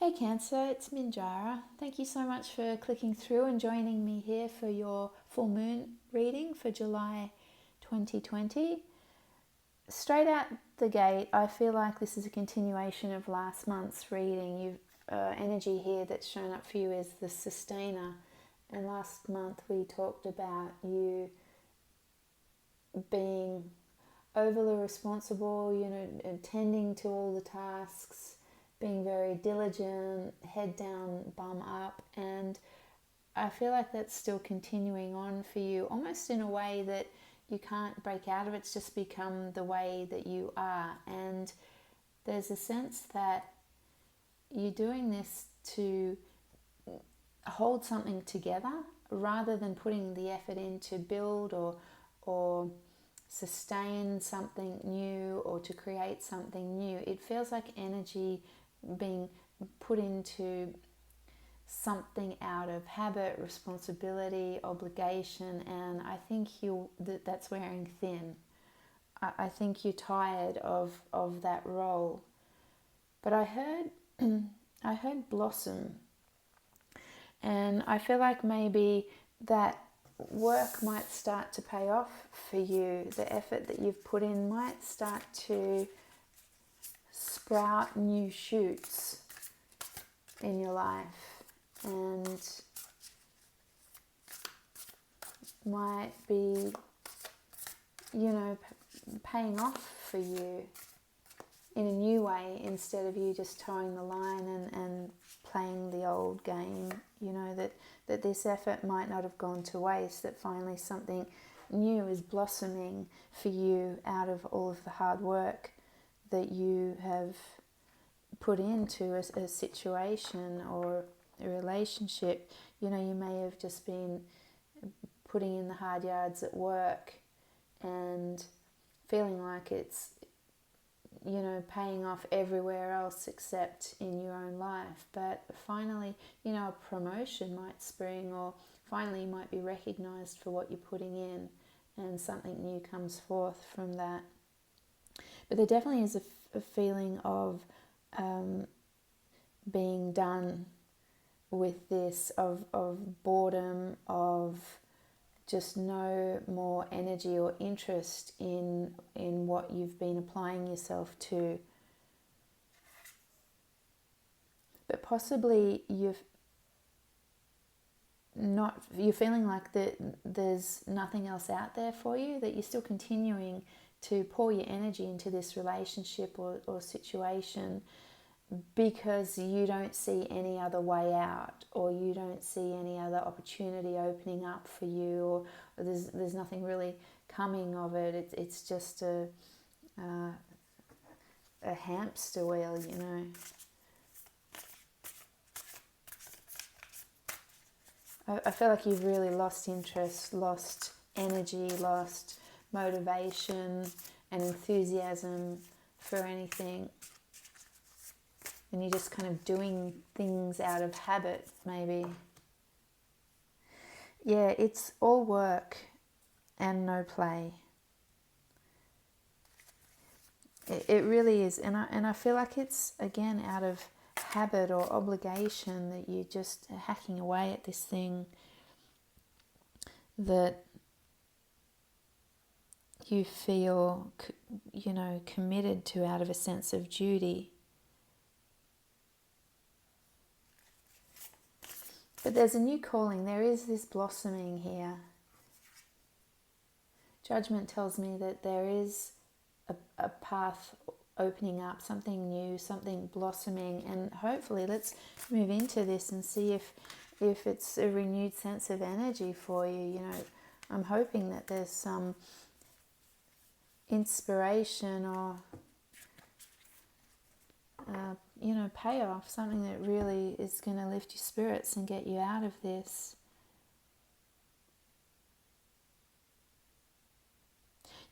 Hey Cancer, it's Minjara. Thank you so much for clicking through and joining me here for your full moon reading for July 2020. Straight out the gate, I feel like this is a continuation of last month's reading. You've energy here that's shown up for you is the sustainer. And last month we talked about you being overly responsible, tending to all the tasks, being very diligent, head down, bum up, and I feel like that's still continuing on for you, almost in a way that you can't break out of. It's just become the way that you are, and there's a sense that you're doing this to hold something together rather than putting the effort in to build or sustain something new or to create something new. It feels like energy being put into something out of habit, responsibility, obligation, and I think that's wearing thin. I think you're tired of that role. But I heard blossom, and I feel like maybe that work might start to pay off for you. The effort that you've put in might start to sprout new shoots in your life and might be, paying off for you in a new way instead of you just towing the line and playing the old game. That this effort might not have gone to waste, that finally something new is blossoming for you out of all of the hard work that you have put into a situation or a relationship. You may have just been putting in the hard yards at work and feeling like it's paying off everywhere else except in your own life. But finally, a promotion might spring, or finally you might be recognized for what you're putting in and something new comes forth from that. But there definitely is a feeling of being done with this, of boredom, of just no more energy or interest in what you've been applying yourself to. But possibly you're feeling like there's nothing else out there for you, that you're still continuing to pour your energy into this relationship or situation because you don't see any other way out, or you don't see any other opportunity opening up for you, or there's nothing really coming of it. It's just a hamster wheel, I feel like you've really lost interest, lost energy, lost motivation and enthusiasm for anything. And you're just kind of doing things out of habit, maybe. Yeah, it's all work and no play. It really is. And I feel like it's, again, out of habit or obligation that you're just hacking away at this thing that you feel, committed to out of a sense of duty. But there's a new calling. There is this blossoming here. Judgment tells me that there is a path opening up, something new, something blossoming, and hopefully let's move into this and see if it's a renewed sense of energy for you. I'm hoping that there's some inspiration or payoff, something that really is going to lift your spirits and get you out of this.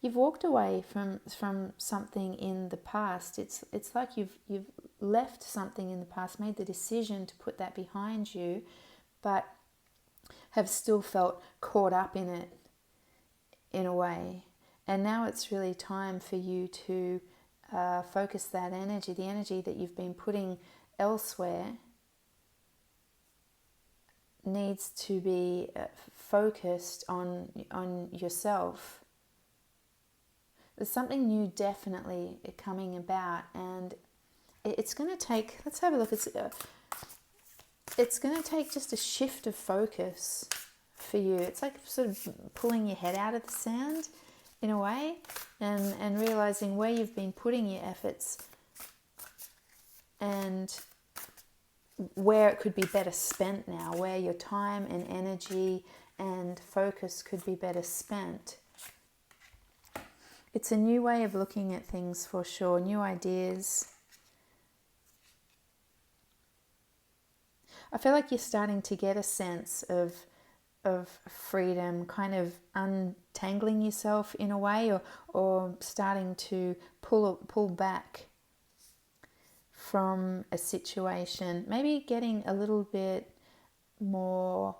You've walked away from something in the past. It's like you've left something in the past, made the decision to put that behind you, but have still felt caught up in it in a way. And now it's really time for you to focus that energy, the energy that you've been putting elsewhere, needs to be focused on yourself. There's something new definitely coming about, and it's going to take, let's have a look, it's going to take just a shift of focus for you. It's like sort of pulling your head out of the sand in a way, and realizing where you've been putting your efforts and where it could be better spent now, where your time and energy and focus could be better spent. It's a new way of looking at things for sure, new ideas. I feel like you're starting to get a sense of freedom, kind of untangling yourself in a way, or starting to pull back from a situation, maybe getting a little bit more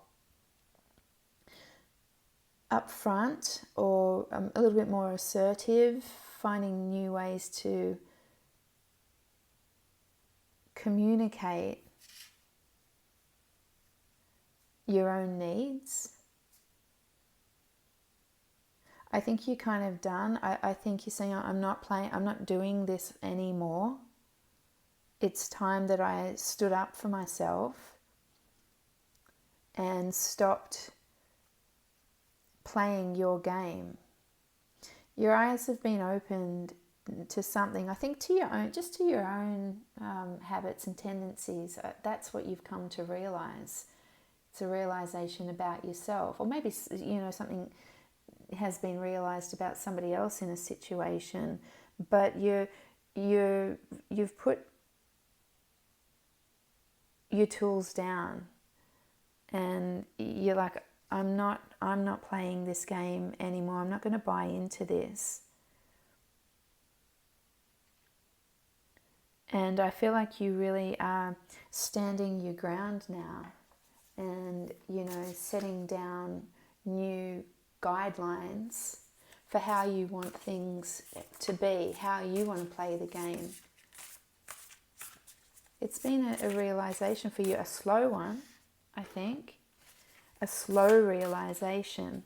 upfront, or a little bit more assertive, finding new ways to communicate your own needs. I think you're kind of done. I think you're saying, I'm not doing this anymore. It's time that I stood up for myself and stopped playing your game. Your eyes have been opened to something, I think, to your own habits and tendencies. That's what you've come to realize. It's a realization about yourself, or maybe something has been realized about somebody else in a situation, but you've put your tools down, and you're like, I'm not playing this game anymore. I'm not going to buy into this. And I feel like you really are standing your ground now, and setting down new guidelines for how you want things to be, how you want to play the game. It's been a realization for you, a slow one, I think. A slow realization.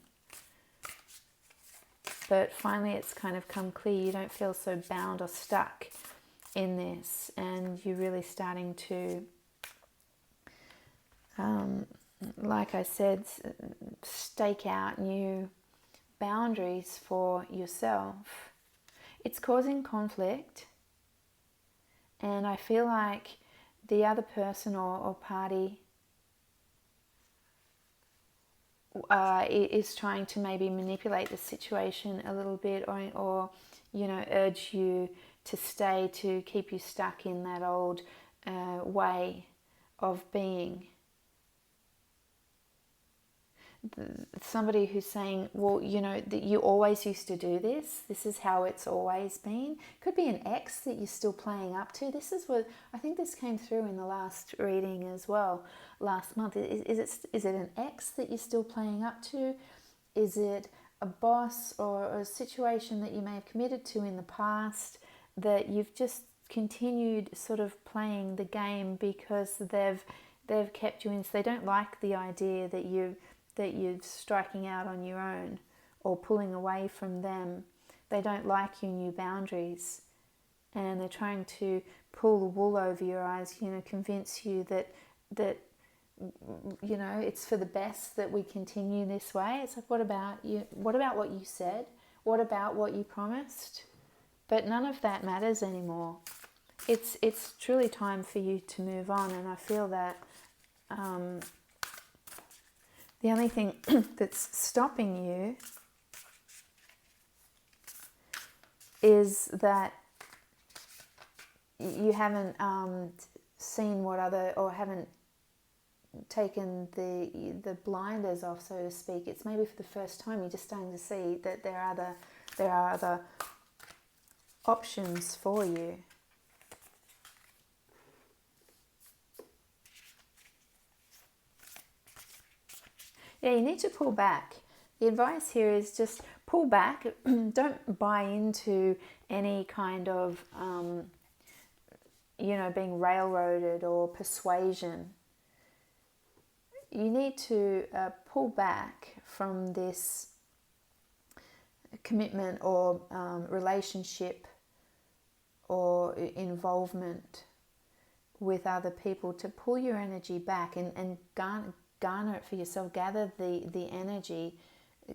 But finally it's kind of come clear. You don't feel so bound or stuck in this, and you're really starting to, like I said, stake out new boundaries for yourself. It's causing conflict, and I feel like the other person or party is trying to maybe manipulate the situation a little bit, or urge you to stay, to keep you stuck in that old way of being. Somebody who's saying, well, that you always used to do this. This is how it's always been. Could be an ex that you're still playing up to. This is what I think this came through in the last reading as well, last month. Is it an ex that you're still playing up to? Is it a boss or a situation that you may have committed to in the past that you've just continued sort of playing the game because they've kept you in? So they don't like the idea that you're striking out on your own or pulling away from them. They don't like your new boundaries, and they're trying to pull the wool over your eyes, convince you that it's for the best that we continue this way. It's like, what about you? What about what you said? What about what you promised? But none of that matters anymore. It's truly time for you to move on, and I feel that the only thing that's stopping you is that you haven't seen or haven't taken the blinders off, so to speak. It's maybe for the first time you're just starting to see that there are other options for you. Yeah, you need to pull back. The advice here is just pull back. Don't buy into any kind of, being railroaded or persuasion. you need to pull back from this commitment or relationship or involvement with other people, to pull your energy back and garner it for yourself. Gather the energy,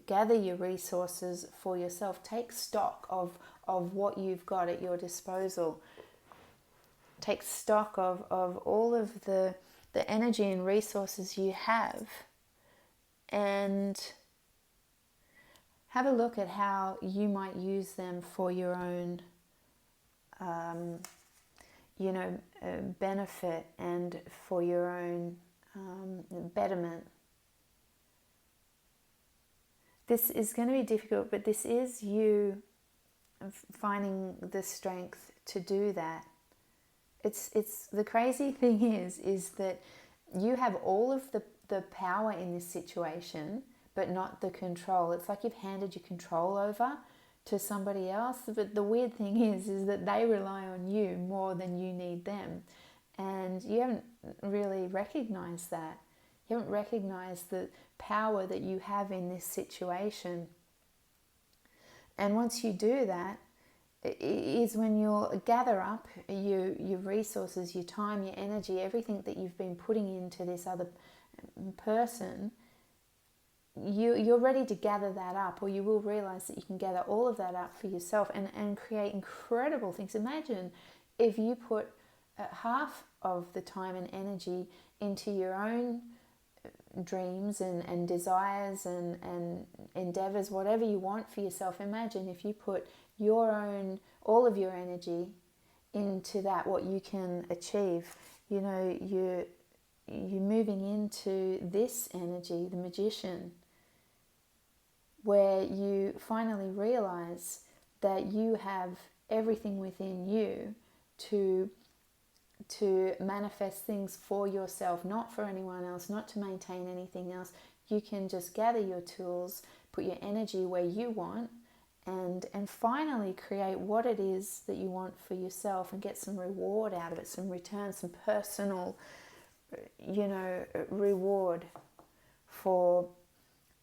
gather your resources for yourself. Take stock of what you've got at your disposal. Take stock of all of the energy and resources you have, and have a look at how you might use them for your own benefit and for your own betterment. This is going to be difficult, but this is you finding the strength to do that. It's the crazy thing is that you have all of the power in this situation, but not the control. It's like you've handed your control over to somebody else. But the weird thing is that they rely on you more than you need them. And you haven't really recognized that. You haven't recognized the power that you have in this situation. And once you do that, is when you'll gather up your resources, your time, your energy, everything that you've been putting into this other person. You're ready to gather that up, or you will realize that you can gather all of that up for yourself and create incredible things. Imagine if you put half of the time and energy into your own dreams and desires and endeavors, whatever you want for yourself. Imagine if you put all of your energy into that, what you can achieve. You're moving into this energy, the magician, where you finally realize that you have everything within you to manifest things for yourself, not for anyone else, not to maintain anything else. You can just gather your tools, put your energy where you want, and finally create what it is that you want for yourself and get some reward out of it, some return, some personal, reward for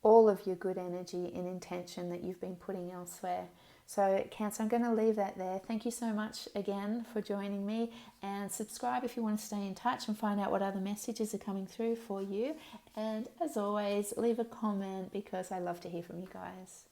all of your good energy and intention that you've been putting elsewhere. So Cancer, I'm going to leave that there. Thank you so much again for joining me, and subscribe if you want to stay in touch and find out what other messages are coming through for you. And as always, leave a comment because I love to hear from you guys.